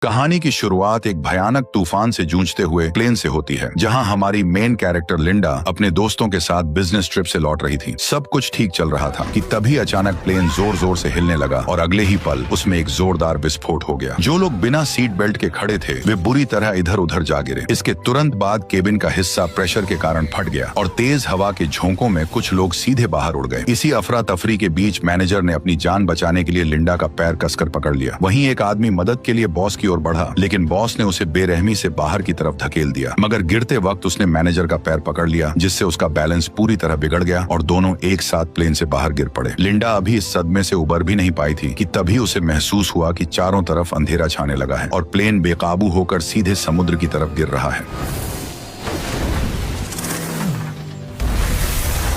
कहानी की शुरुआत एक भयानक तूफान से जूझते हुए प्लेन से होती है, जहां हमारी मेन कैरेक्टर लिंडा अपने दोस्तों के साथ बिजनेस ट्रिप से लौट रही थी। सब कुछ ठीक चल रहा था कि तभी अचानक प्लेन जोर जोर से हिलने लगा और अगले ही पल उसमें एक जोरदार विस्फोट हो गया। जो लोग बिना सीट बेल्ट के खड़े थे वे बुरी तरह इधर उधर जा गिरे। इसके तुरंत बाद केबिन का हिस्सा प्रेशर के कारण फट गया और तेज हवा के झोंकों में कुछ लोग सीधे बाहर उड़ गए। इसी अफरा तफरी के बीच मैनेजर ने अपनी जान बचाने के लिए लिंडा का पैर कसकर पकड़ लिया। वहीं एक आदमी मदद के लिए बॉस की ओर बढ़ा, लेकिन बॉस ने उसे बेरहमी से बाहर की तरफ धकेल दिया। मगर गिरते वक्त उसने मैनेजर का पैर पकड़ लिया, जिससे उसका बैलेंस पूरी तरह बिगड़ गया और दोनों एक साथ प्लेन से बाहर गिर पड़े। लिंडा अभी इस सदमे से उबर भी नहीं पाई थी कि तभी उसे महसूस हुआ कि चारों तरफ अंधेरा छाने लगा है और प्लेन बेकाबू होकर सीधे समुद्र की तरफ गिर रहा है।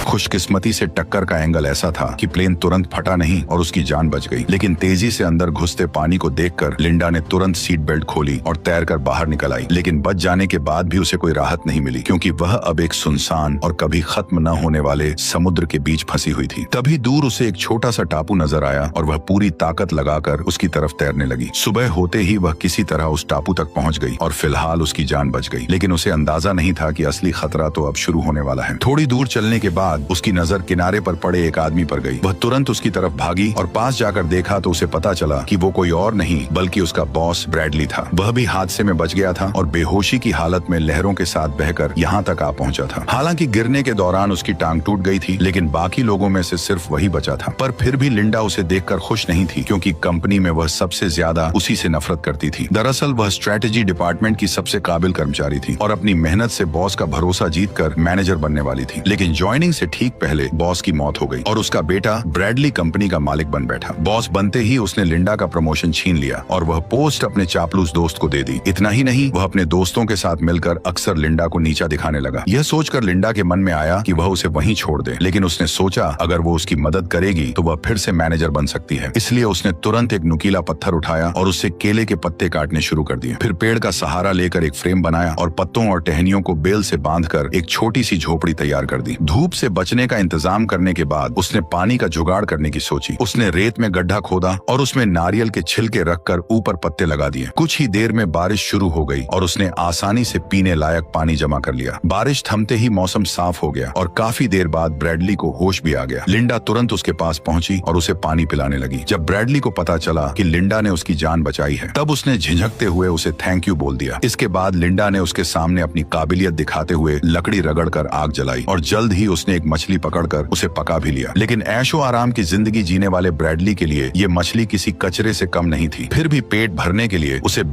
खुशकिस्मती से टक्कर का एंगल ऐसा था कि प्लेन तुरंत फटा नहीं और उसकी जान बच गई। लेकिन तेजी से अंदर घुसते पानी को देखकर लिंडा ने तुरंत सीट बेल्ट खोली और तैरकर बाहर निकल आई। लेकिन बच जाने के बाद भी उसे कोई राहत नहीं मिली, क्योंकि वह अब एक सुनसान और कभी खत्म न होने वाले समुद्र के बीच फंसी हुई थी। तभी दूर उसे एक छोटा सा टापू नजर आया और वह पूरी ताकत लगाकर उसकी तरफ तैरने लगी। सुबह होते ही वह किसी तरह उस टापू तक पहुंच गई और फिलहाल उसकी जान बच गई। लेकिन उसे अंदाजा नहीं था कि असली खतरा तो अब शुरू होने वाला है। थोड़ी दूर चलने के बाद उसकी नजर किनारे पर पड़े एक आदमी पर गई। वह तुरंत उसकी तरफ भागी और पास जाकर देखा तो उसे पता चला कि वो कोई और नहीं बल्कि उसका बॉस ब्रैडली था। वह भी हादसे में बच गया था और बेहोशी की हालत में लहरों के साथ बहकर यहाँ तक आ पहुंचा था। हालांकि गिरने के दौरान उसकी टांग टूट गई थी, लेकिन बाकी लोगों में से सिर्फ वही बचा था। पर फिर भी लिंडा उसे देखकर खुश नहीं थी, क्योंकि कंपनी में वह सबसे ज्यादा उसी से नफरत करती थी। दरअसल वह स्ट्रेटेजी डिपार्टमेंट की सबसे काबिल कर्मचारी थी और अपनी मेहनत से बॉस का भरोसा जीतकर मैनेजर बनने वाली थी। लेकिन ज्वाइनिंग से ठीक पहले बॉस की मौत हो गई और उसका बेटा ब्रैडली कंपनी का मालिक बन बैठा। बॉस बनते ही उसने लिंडा का प्रमोशन छीन लिया और वह पोस्ट अपने चापलूस दोस्त को दे दी। इतना ही नहीं, वह अपने दोस्तों के साथ मिलकर अक्सर लिंडा को नीचा दिखाने लगा। यह सोचकर लिंडा के मन में आया कि वह उसे वहीं छोड़ दे, लेकिन उसने सोचा अगर वो उसकी मदद करेगी तो वह फिर से मैनेजर बन सकती है। इसलिए उसने तुरंत एक नुकीला पत्थर उठाया और उससे केले के पत्ते काटने शुरू कर दिए। फिर पेड़ का सहारा लेकर एक फ्रेम बनाया और पत्तों और टहनियों को बेल से बांधकर एक छोटी सी झोपड़ी तैयार कर दी। धूप से बचने का इंतजाम करने के बाद उसने पानी का जुगाड़ करने की सोची। उसने रेत में गड्ढा खोदा और उसमें नारियल के छिलके रखकर ऊपर पत्ते लगा दिए। कुछ ही देर में बारिश शुरू हो गई और उसने आसानी से पीने लायक पानी जमा कर लिया। बारिश थमते ही मौसम साफ हो गया और काफी देर बाद ब्रैडली को होश भी आ गया। लिंडा तुरंत उसके पास पहुंची और उसे पानी पिलाने लगी। जब ब्रैडली को पता चला कि लिंडा ने उसकी जान बचाई है, तब उसने झिझकते हुए उसे थैंक यू बोल दिया। इसके बाद लिंडा ने उसके सामने अपनी काबिलियत दिखाते हुए लकड़ी रगड़कर आग जलाई और जल्द ही उसने एक मछली पकड़कर उसे पका भी लिया। लेकिन ऐशो आराम की जिंदगी जीने वाले ब्रैडली के लिए ये मछली किसी कचरे से कम नहीं थी। फिर भी पेट भरने के लिए उसे